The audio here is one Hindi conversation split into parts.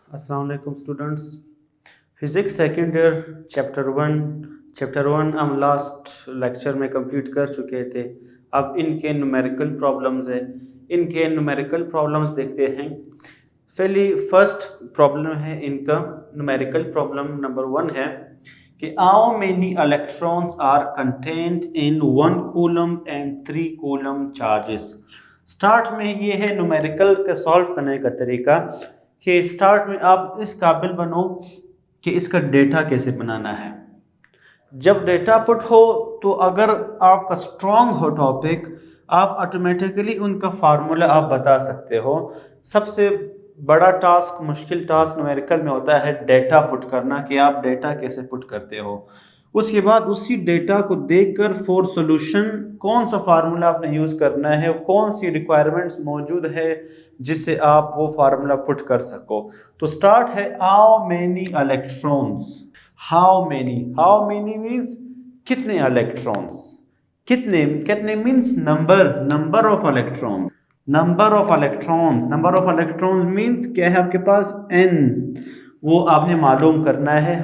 अस्सलाम वालेकुम students. Physics second year chapter one हम लास्ट लेक्चर में कंप्लीट कर चुके थे। अब इनके न्यूमेरिकल प्रॉब्लम्स हैं। इनके न्यूमेरिकल प्रॉब्लम्स देखते हैं। फर्स्ट प्रॉब्लम है इनका न्यूमेरिकल प्रॉब्लम नंबर 1 है कि how many electrons are contained in 1 coulomb and 3 coulomb charges. Start में ये है न्यूमेरिकल का सॉल्व करने का तरीका कि स्टार्ट में आप इस काबिल बनो कि इसका डेटा कैसे बनाना है। जब डेटा पुट हो तो अगर आपका स्ट्रॉन्ग हो टॉपिक, आप ऑटोमेटिकली उनका फार्मूला आप बता सकते हो। सबसे बड़ा टास्क, मुश्किल टास्क न्यूमेरिकल में होता है डेटा पुट करना, कि आप डेटा कैसे पुट करते हो। उसके बाद उसी डेटा को देखकर फॉर सॉल्यूशन कौन सा फार्मूला आपने यूज़ करना है, कौन सी रिक्वायरमेंट्स मौजूद है जिससे आप वो फार्मूला पुट कर सको। तो स्टार्ट है how many electrons. How many means कितने इलेक्ट्रॉन्स, कितने means number of electron. Number of electrons means क्या है आपके पास, n। वो आपने मालूम करना है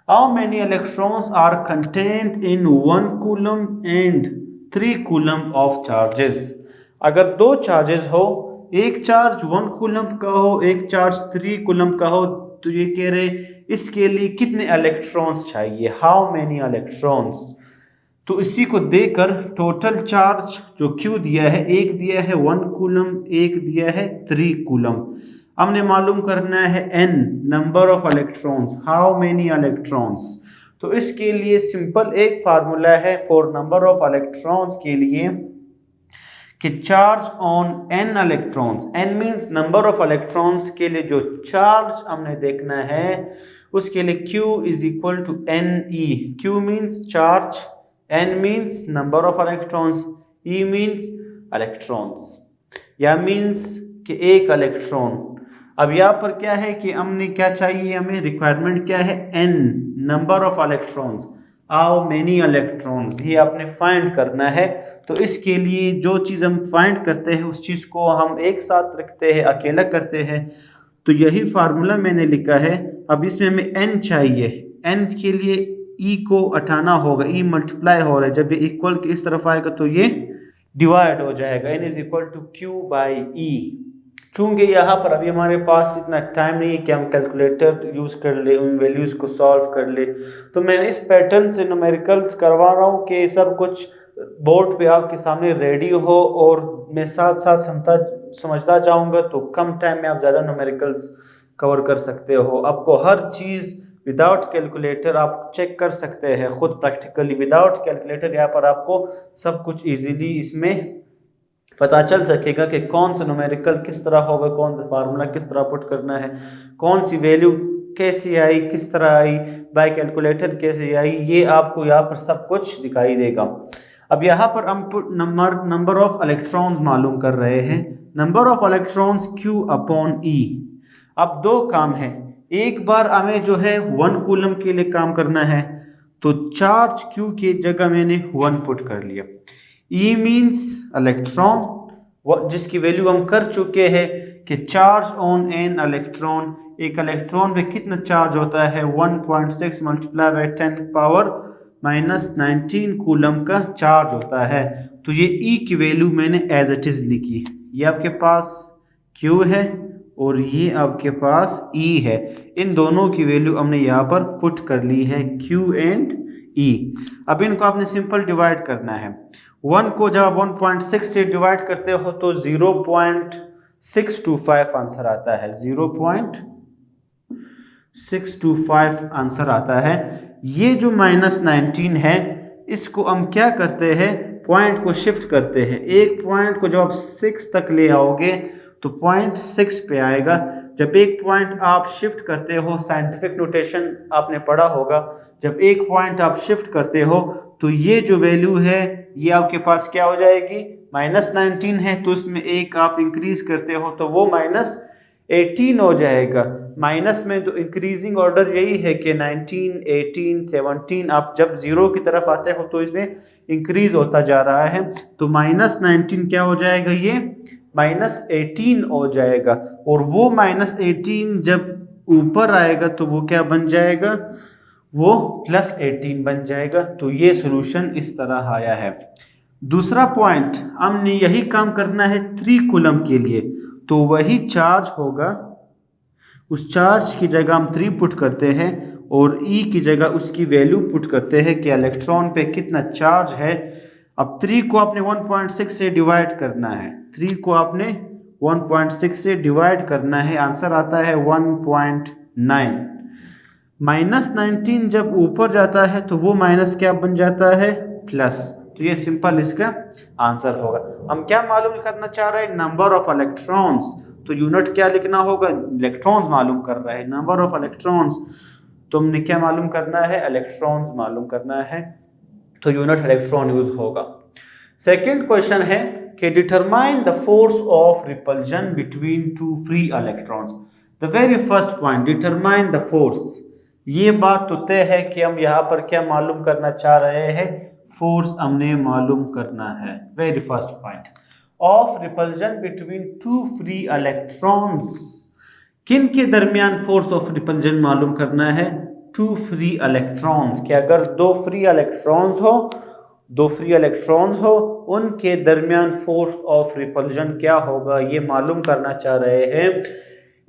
how many electrons are contained in 1 coulomb and 3 coulomb of charges. अगर दो चार्जेस हो, एक चार्ज 1 कूलम का हो, एक चार्ज 3 कूलम का हो, तो ये कह रहे इसके लिए कितने इलेक्ट्रॉन्स चाहिए, हाउ मेनी इलेक्ट्रॉन्स। तो इसी को देकर टोटल चार्ज जो Q दिया है, एक दिया है 1 कूलम, एक दिया है 3 कूलम। हमने मालूम करना है n, number of electrons, how many electrons. तो इसके लिए सिंपल एक फार्मूला है फॉर नंबर ऑफ इलेक्ट्रॉन्स के लिए कि charge on n electrons, n means number of electrons के लिए जो चार्ज हमने देखना है उसके लिए Q is equal to NE। Q means charge, n means number of electrons, E means electrons, या मीन्स कि एक इलेक्ट्रॉन। अब यहाँ पर क्या है कि हमने क्या चाहिए, हमें रिक्वायरमेंट क्या है, n, number of electrons, how many electrons, ये आपने फाइंड करना है। तो इसके लिए जो चीज़ हम फाइंड करते हैं उस चीज़ को हम एक साथ रखते हैं, अकेला करते हैं। तो यही फार्मूला मैंने लिखा है। अब इसमें हमें n चाहिए, n के लिए e को हटाना होगा, e मल्टीप्लाई हो रहा है, जब ये इक्वल के इस तरफ आएगा तो ये डिवाइड हो जाएगा, n is equal to Q by E। चूंकि यहाँ पर अभी हमारे पास इतना टाइम नहीं है कि हम कैलकुलेटर यूज़ कर ले, उन वैल्यूज़ को सॉल्व कर ले, तो मैं इस पैटर्न से न्यूमेरिकल्स करवा रहा हूँ कि सब कुछ बोर्ड पे आपके सामने रेडी हो और मैं साथ साथ समझता जाऊँगा, तो कम टाइम में आप ज़्यादा न्यूमेरिकल्स कवर कर सकते हो। आपको हर चीज़ विदाउट कैलकुलेटर आप चेक कर सकते हैं खुद प्रैक्टिकली, विदाउट कैलकुलेटर यहाँ पर आपको सब कुछ ईजीली इसमें पता चल सकेगा कि कौन सा न्यूमेरिकल किस तरह होगा, कौन सा फार्मूला किस तरह पुट करना है, कौन सी वैल्यू कैसी आई, किस तरह आई, बाय कैलकुलेटर कैसे आई, ये आपको यहाँ पर सब कुछ दिखाई देगा। अब यहाँ पर हम नंबर ऑफ इलेक्ट्रॉन्स मालूम कर रहे हैं, number of electrons Q upon E। अब दो काम है, एक बार हमें जो है 1 कूलम के लिए काम करना है, तो चार्ज Q की जगह मैंने 1 पुट कर लिया। E मीन्स इलेक्ट्रॉन, जिसकी वैल्यू हम कर चुके हैं कि चार्ज ऑन n इलेक्ट्रॉन, एक इलेक्ट्रॉन पे कितना चार्ज होता है, 1.6 multiply by 10 power minus 19 coulomb का चार्ज होता है। तो ये E की वैल्यू मैंने एज इट इज़ लिखी, ये आपके पास Q है और ये आपके पास E है, इन दोनों की वैल्यू हमने यहाँ पर पुट कर ली है, Q एंड E। अब इनको आपने सिंपल डिवाइड करना है। 1 को जब 1.6 से डिवाइड करते हो तो 0.625 आंसर आता है, 0.625 आंसर आता है। ये जो -19 है, इसको हम क्या करते हैं, पॉइंट को शिफ्ट करते हैं। एक पॉइंट को जब आप 6 तक ले आओगे तो पॉइंट 6 पे आएगा। जब एक पॉइंट आप शिफ्ट करते हो, साइंटिफिक नोटेशन आपने पढ़ा होगा, जब एक पॉइंट आप शिफ्ट करते हो तो ये जो वैल्यू है ये आपके पास क्या हो जाएगी, -19 है, तो इसमें एक आप इंक्रीज करते हो तो वो -18 हो जाएगा। माइनस में तो इंक्रीजिंग ऑर्डर यही है कि 19, 18, 17, आप जब 0 की तरफ आते हो तो इसमें इंक्रीज होता जा रहा है। तो -19 क्या हो जाएगा, ये -18 हो जाएगा, और वो -18 जब ऊपर आएगा तो वो क्या बन जाएगा, वो +18 बन जाएगा। तो ये सोल्यूशन इस तरह आया है। दूसरा पॉइंट, हमने यही काम करना है 3 कूलम के लिए, तो वही चार्ज होगा, उस चार्ज की जगह हम 3 पुट करते हैं और E की जगह उसकी वैल्यू पुट करते हैं कि इलेक्ट्रॉन पे कितना चार्ज है। अब 3 को आपने 1.6 से डिवाइड करना है, 3 को आपने 1.6 से डिवाइड करना है, आंसर आता है 1.9। -19 जब ऊपर जाता है तो वो माइनस क्या बन जाता है, प्लस। तो ये सिंपल इसका आंसर होगा। हम क्या मालूम करना चाह रहे हैं, नंबर ऑफ इलेक्ट्रॉन्स, तो यूनिट क्या लिखना होगा, इलेक्ट्रॉन्स मालूम कर रहा है, नंबर ऑफ इलेक्ट्रॉन्स। तो हमने क्या मालूम करना है, इलेक्ट्रॉन्स मालूम करना है, तो यूनिट इलेक्ट्रॉन यूज होगा। सेकंड क्वेश्चन है कि determine the force of repulsion between 2 free electrons. The very first point, determine the force, ये बात तो तय है कि हम यहाँ पर क्या मालूम करना चाह रहे हैं, फोर्स हमने मालूम करना है। Very first point of repulsion between 2 free electrons, किन के दरमियान फोर्स ऑफ रिपल्जन मालूम करना है, 2 फ्री इलेक्ट्रॉन्स के। अगर 2 फ्री इलेक्ट्रॉन्स हो उनके दरमियान फोर्स ऑफ रिपल्जन क्या होगा, ये मालूम करना चाह रहे हैं।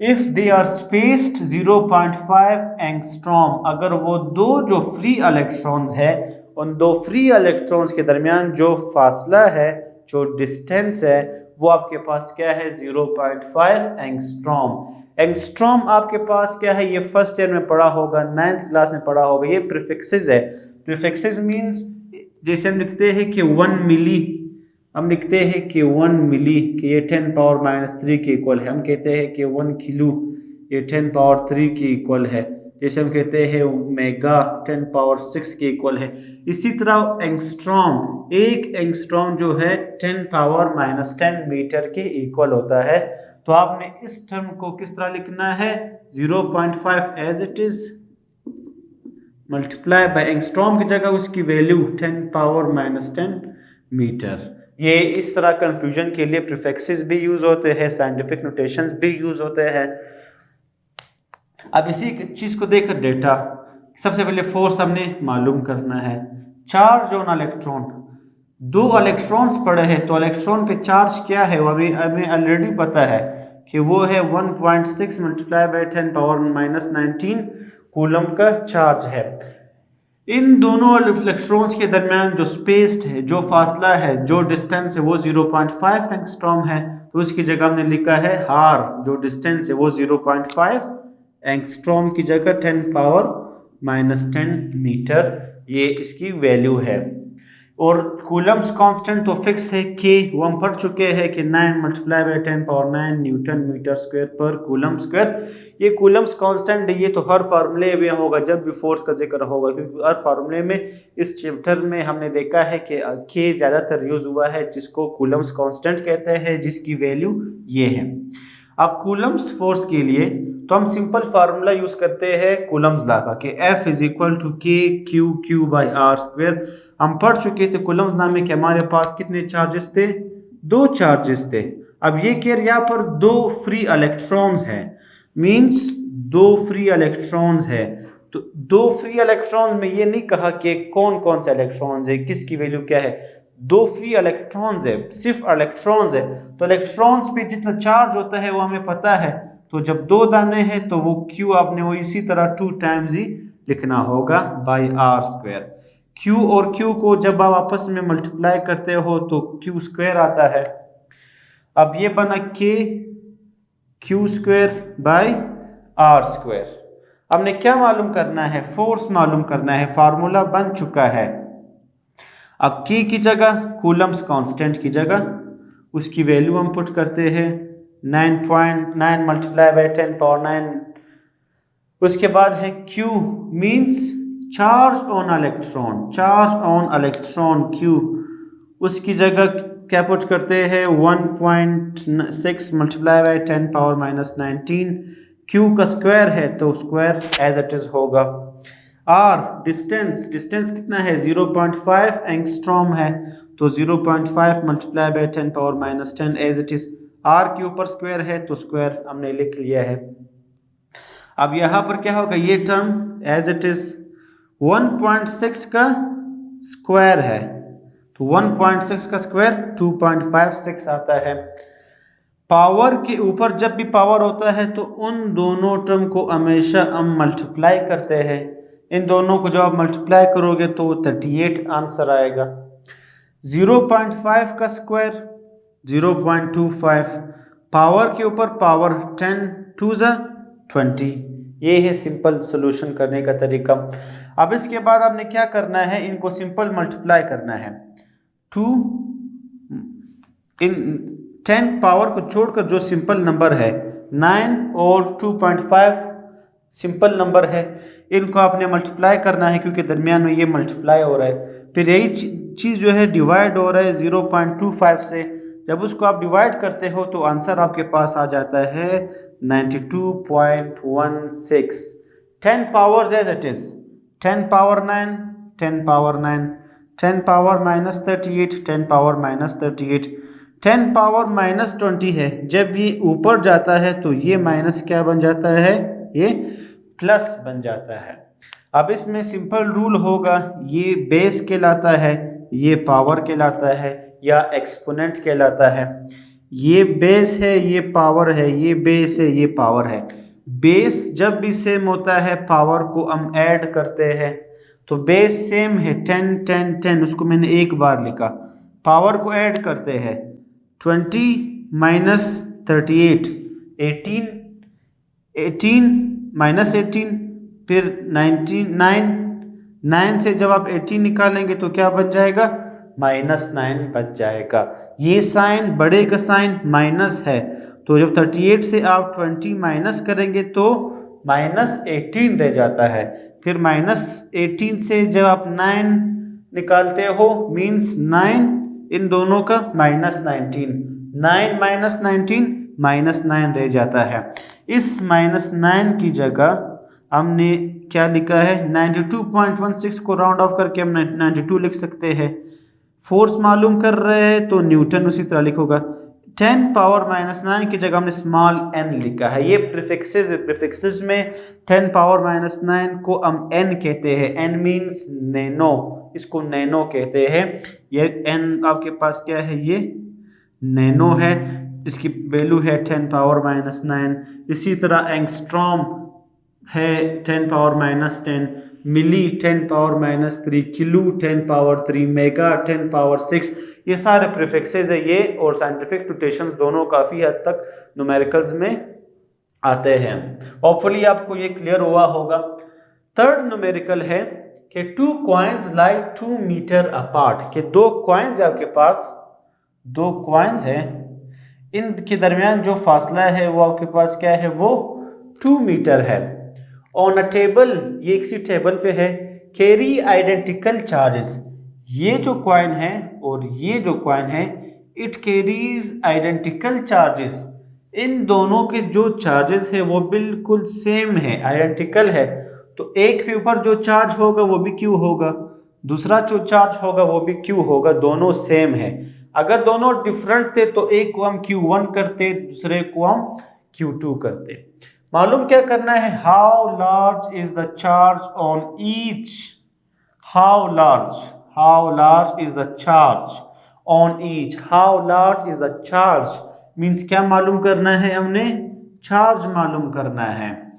If they are spaced 0.5 angstrom, अगर वो दो जो फ्री इलेक्ट्रॉन्स है, उन 2 फ्री इलेक्ट्रॉन्स के दरमियान जो फासला है, जो डिस्टेंस है, वो आपके पास क्या है, 0.5 एंगस्ट्रॉम। एंगस्ट्रॉम आपके पास क्या है, ये फर्स्ट ईयर में पढ़ा होगा, 9th क्लास में पढ़ा होगा, ये प्रीफिक्सेस है। प्रीफिक्सेस मींस जैसे हम लिखते हैं कि 1 मिली, हम लिखते हैं कि 1 मिली कि ये 10 पावर -3 के इक्वल है। हम कहते हैं कि 1 किलो ये 10 पावर 3 के इक्वल है। जैसे हम कहते हैं मेगा 10 पावर 6 के इक्वल है। इसी तरह एंगस्ट्रॉम, एक एंगस्ट्रॉम जो है 10 पावर -10 मीटर के इक्वल होता है। तो आपने इस टर्म को किस तरह लिखना है, 0.5 as it is multiply by angstrom की जगह उसकी वैल्यू 10 पावर -10 मीटर। ये इस तरह कंफ्यूजन के लिए प्रीफिक्सेस भी यूज होते हैं, साइंटिफिक नोटेशंस भी यूज होते हैं। अब इसी चीज को देखकर डेटा, सबसे पहले फोर्स हमने मालूम करना है। चार्ज ऑन इलेक्ट्रॉन, 2 इलेक्ट्रॉन्स पड़े हैं, तो इलेक्ट्रॉन पे चार्ज क्या है, वो हमें ऑलरेडी पता है कि वो है 1.6 मल्टीप्लाई बाय 10 पावर -19 कूलम का चार्ज है। इन दोनों इलेक्ट्रॉन्स के दरमियान जो स्पेस्ड है, जो फासला है, जो डिस्टेंस है, वो 0.5 एंगस्ट्रॉम है। तो उसकी जगह हमने लिखा है हार, जो डिस्टेंस है वो 0.5 एंगस्ट्रॉम की जगह 10 पावर -10 मीटर, ये इसकी वैल्यू है। और कूलम्स कांस्टेंट तो फिक्स है के, वो हम पढ़ चुके हैं कि 9 multiply by 10 power 9 newton metre square पर कूलम स्क्वायर। ये कूलम्स कांस्टेंट है, ये तो हर फार्मूले में होगा जब भी फोर्स का जिक्र होगा, क्योंकि हर फार्मूले में इस चैप्टर में हमने देखा है कि के ज़्यादातर यूज हुआ है, जिसको कूलम्स कांस्टेंट कहते हैं, जिसकी वैल्यू ये है। अब कूलम्स फोर्स के लिए तो हम सिंपल फार्मूला यूज करते हैं कूलम्स लॉ का कि F is equal to KQ by r square. हम पढ़ चुके थे कूलम्स लॉ में कि हमारे पास कितने चार्जेस थे, 2 चार्जेस थे। अब ये कह यहाँ पर 2 फ्री इलेक्ट्रॉन्स हैं, मींस 2 फ्री इलेक्ट्रॉन्स है। तो 2 फ्री इलेक्ट्रॉन्स में ये नहीं कहा कि कौन कौन से इलेक्ट्रॉन्स है, किसकी वैल्यू क्या है, 2 फ्री इलेक्ट्रॉन्स है, सिर्फ इलेक्ट्रॉन्स है। तो इलेक्ट्रॉन्स पे जितना चार्ज होता है वो हमें पता है, तो जब 2 दाने हैं तो वो Q आपने वो इसी तरह 2 टाइम्स ही लिखना होगा बाई आर स्क्वायर। Q और Q को जब आप आपस में मल्टीप्लाई करते हो तो Q स्क्वायर आता है। अब ये बना Q square by r square. हमने क्या मालूम करना है, फोर्स मालूम करना है, फार्मूला बन चुका है। अब K की जगह कूलम्स कांस्टेंट की जगह उसकी वैल्यू हम पुट करते हैं 9.9 मल्टीप्लाई बाय 10 पावर 9। उसके बाद है Q means charge on electron, charge on electron Q, उसकी जगह क्या पुट करते हैं 1.6 मल्टीप्लाई बाय 10 पावर -19। Q का स्क्वायर है तो स्क्वायर एज इट इज होगा। R डिस्टेंस, डिस्टेंस कितना है 0.5 एंगस्ट्रॉम है, तो 0.5 multiply by 10 power -10 as it is r के ऊपर स्क्वायर है तो स्क्वायर हमने लिख लिया है। अब यहाँ पर क्या होगा, ये टर्म एज इट इज 1.6 का स्क्वायर है तो 1.6 का स्क्वायर 2.56 आता है। पावर के ऊपर जब भी पावर होता है तो उन दोनों टर्म को हमेशा हम मल्टीप्लाई करते हैं। इन दोनों को जब आप मल्टीप्लाई करोगे तो 38 आंसर आएगा। 0.5 का स्क्वायर 0.25, पावर के ऊपर पावर 10 2 20। ये है सिंपल सोल्यूशन करने का तरीका। अब इसके बाद आपने क्या करना है, इनको सिंपल मल्टीप्लाई करना है। 2 इन 10 पावर को छोड़कर जो सिंपल नंबर है 9 और 2.5 सिंपल नंबर है, इनको आपने मल्टीप्लाई करना है क्योंकि दरमियान में ये मल्टीप्लाई हो रहा है। फिर यही चीज़ जो है डिवाइड हो रहा है 0.25 से, जब उसको आप डिवाइड करते हो तो आंसर आपके पास आ जाता है 92.16। 10 powers as it is 10 power 9, 10 power 9, 10 power minus 38, 10 power minus 38, 10 power minus 20 है। जब ये ऊपर जाता है तो ये माइनस क्या बन जाता है, ये प्लस बन जाता है। अब इसमें सिंपल रूल होगा, ये बेस कहलाता है, ये पावर कहलाता है या एक्सपोनेंट कहलाता है। ये बेस है, ये पावर है, ये बेस है, ये पावर है। बेस जब भी सेम होता है पावर को हम ऐड करते हैं तो बेस सेम है 10 10 10, उसको मैंने एक बार लिखा। पावर को ऐड करते हैं 20 माइनस 38 18, 18 माइनस 18, फिर 9 9 से जब आप 18 निकालेंगे तो क्या बन जाएगा, -9 बच जाएगा। ये साइन बड़े का साइन माइनस है तो जब 38 से आप 20 माइनस करेंगे तो -18 रह जाता है। फिर -18 से जब आप 9 निकालते हो मीन्स 9 इन दोनों का -19, 9 माइनस 19 -9 रह जाता है। इस -9 की जगह हमने क्या लिखा है, 92.16 को राउंड ऑफ करके हम 92 लिख सकते हैं। फोर्स मालूम कर रहे हैं तो न्यूटन उसी तरह लिखोगा। 10 पावर -9 की जगह हमने स्मॉल n लिखा है। ये प्रीफिक्सेस है, प्रीफिक्सेस में 10 पावर -9 को हम n कहते हैं। n मीन्स नैनो, इसको नैनो कहते हैं। ये n आपके पास क्या है, ये नैनो है, इसकी वैल्यू है 10 पावर -9। इसी तरह एंगस्ट्रॉम है 10 पावर -10, मिली 10 power -3, kilo 10 power 3, mega 10 power 6। ये सारे प्रीफिक्सेस है ये, और साइंटिफिक नोटेशंस दोनों काफ़ी हद तक न्यूमेरिकल्स में आते हैं। होपफुली आपको ये क्लियर हुआ होगा। थर्ड न्यूमेरिकल है कि 2 कॉइन्स लाई 2 मीटर अपार्ट, के 2 कॉइन्स है आपके पास, 2 कॉइन्स है, इनके दरमियान जो फासला है वो आपके पास क्या है, वो 2 मीटर है। ऑन अ टेबल, ये किसी टेबल पे है, कैरी आइडेंटिकल चार्जेस। ये जो कॉइन है और ये जो कॉइन है, इट कैरीज आइडेंटिकल चार्जेस। इन दोनों के जो चार्जेस है वो बिल्कुल सेम है, आइडेंटिकल है। तो एक के ऊपर जो चार्ज होगा वो भी क्यू होगा, दूसरा जो चार्ज होगा वो भी क्यू होगा, दोनों सेम है। अगर दोनों डिफरेंट थे तो एक को हम Q1 करते, दूसरे को हम Q2 करते। मालूम क्या करना है, how large is the charge on each, how large is the charge on each, how large is the charge means क्या मालूम करना है, हमने चार्ज मालूम करना है।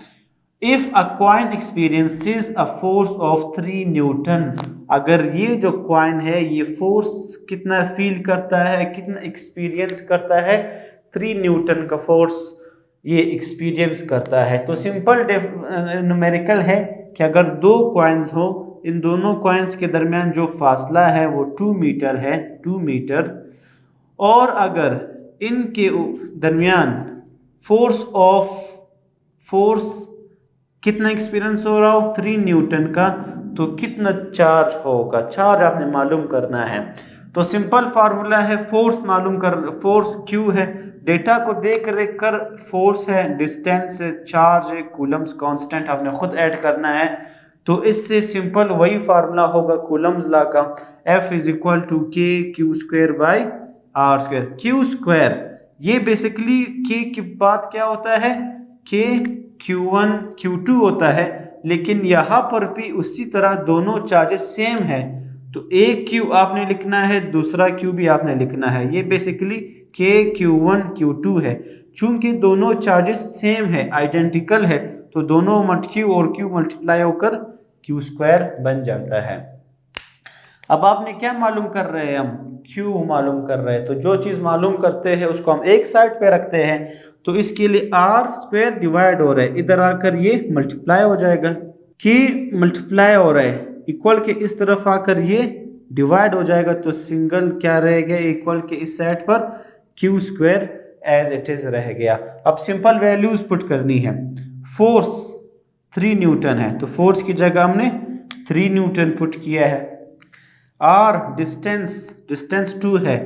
If a coin experiences a force of 3 Newton, अगर ये जो कॉइन है ये फोर्स कितना फील करता है, कितना एक्सपीरियंस करता है, 3 न्यूटन का फोर्स ये एक्सपीरियंस करता है। तो सिंपल न्यूमेरिकल है कि अगर 2 कॉइन्स हो, इन दोनों कॉइन्स के दरमियान जो फासला है वो 2 मीटर है, 2 मीटर, और अगर इनके दरमियान फोर्स कितना एक्सपीरियंस हो रहा हो, 3 न्यूटन का, तो कितना चार्ज होगा, चार्ज आपने मालूम करना है। तो सिंपल फार्मूला है, फोर्स मालूम कर, फोर्स क्यू है, डेटा को देख रेख कर फोर्स है, डिस्टेंस है, चार्ज है, कूलम्स कांस्टेंट आपने खुद ऐड करना है। तो इससे सिंपल वही फार्मूला होगा कूलम्स लॉ का, F = K Q² / R²। ये बेसिकली के की बात क्या होता है, के Q1 Q2 होता है, लेकिन यहाँ पर भी उसी तरह दोनों चार्जेस सेम है, तो एक Q आपने लिखना है, दूसरा Q भी आपने लिखना है। ये बेसिकली के Q1 Q2 है। चूंकि दोनों चार्जेस सेम है, आइडेंटिकल है, तो दोनों Q और Q मल्टीप्लाई होकर Q स्क्वायर बन जाता है। अब आपने क्या मालूम कर रहे हैं, हम Q मालूम कर रहे हैं, तो जो चीज़ मालूम करते हैं उसको हम एक साइड पे रखते हैं, तो इसके लिए R स्क्वायर डिवाइड हो रहा है, इधर आकर ये मल्टीप्लाई हो जाएगा, कि मल्टीप्लाई हो रहा है, इक्वल के इस तरफ आकर ये डिवाइड हो जाएगा, तो सिंगल क्या रह गया, इक्वल के इस साइड पर Q square as it is रह गया। अब सिंपल वैल्यूज पुट करनी है। फोर्स 3 न्यूटन है, तो फोर्स की जगह हमने 3 न्यूटन पुट किया है। R डिस्टेंस 2 है,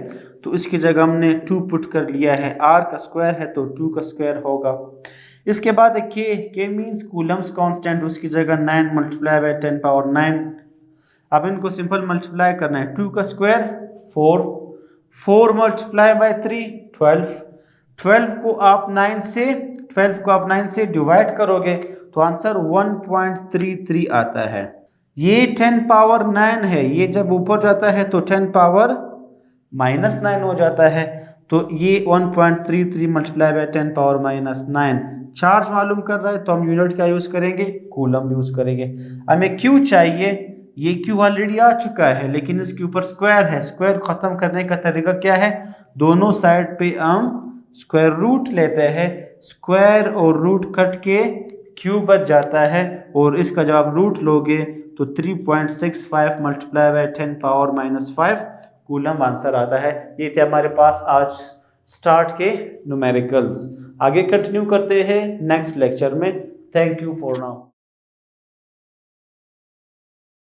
तो इसकी जगह हमने 2 पुट कर लिया है। R का स्क्वायर है तो 2 का स्क्वायर होगा। इसके बाद K मीन्स कूलम्स कांस्टेंट, उसकी जगह 9 मल्टीप्लाई बाय 10 पावर 9। अब इनको सिंपल मल्टीप्लाई करना है, 2 का स्क्वायर 4 मल्टीप्लाई बाय 3 12 को आप 9 से डिवाइड करोगे तो आंसर 1.33 आता है। ये 10 पावर 9 है, ये जब ऊपर जाता है तो 10 पावर -9 हो जाता है, तो ये 1.33 मल्टीप्लाई बाय 10 पावर -9। चार्ज मालूम कर रहा है तो हम यूनिट का यूज करेंगे, कूलम यूज करेंगे। हमें Q चाहिए, ये Q ऑलरेडी आ चुका है, लेकिन इसके ऊपर स्क्वायर है। स्क्वायर खत्म करने का तरीका क्या है, दोनों साइड पे हम स्क्वायर रूट लेते हैं, स्क्वायर और रूट कट के Q बच जाता है, और इसका जब आप रूट लोगे तो 3.65 multiply by 10 power -5 coulomb answer आता है। ये थे हमारे पास आज स्टार्ट के न्यूमेरिकल्स। आगे कंटिन्यू करते हैं नेक्स्ट लेक्चर में। Thank you for now.